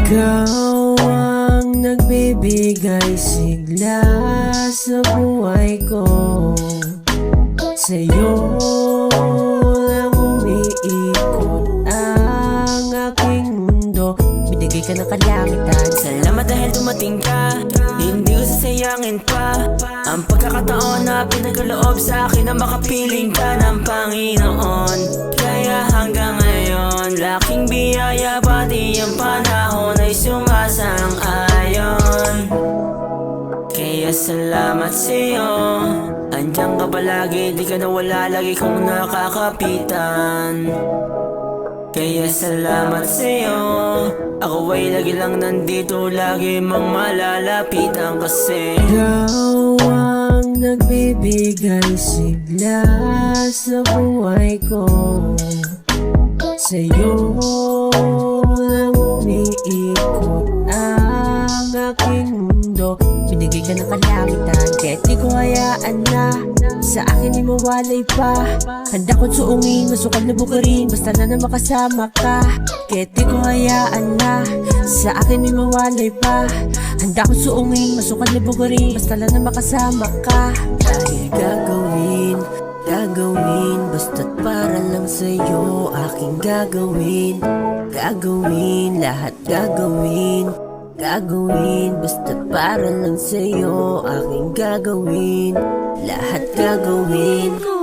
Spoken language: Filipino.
Ikaw ang nagbibigay sigla sa buhay ko. Sa'yo lang umiikot ang aking mundo. Binigay ka ng kalangitan. Salamat dahil dumating ka, hindi ko sasayangin pa ang pagkakataon na pinagkaloob sa akin na makapiling ka ng Panginoon. Kaya hanggang ngayon, laking biyaya, pati ang panahon ay sumasang-ayon. Kaya salamat sa'yo, andiyan ka palagi, di ka nawala, lagi kong nakakapitan. Kaya salamat sa'yo, ako ay lagi lang nandito, lagi mong malalapitan kasi Ikaw ang nagbibigay sigla sa buhay ko. Sa'yo lang umiikot ang aking mundo. Binigay ka ng kalangitan, kahit di ko hayaan na sa akin ay mawalay pa. Handa ko't suungin, masukal na bukarin, basta na makasama ka. Kahit di ko hayaan na sa akin ay mawalay pa. Handa ko't suungin, masukal na bukarin, basta na makasama ka. Dahil gagawin, basta't para lang sa'yo aking gagawin. Lahat gagawin, basta't para lang sa'yo aking gagawin. Lahat gagawin.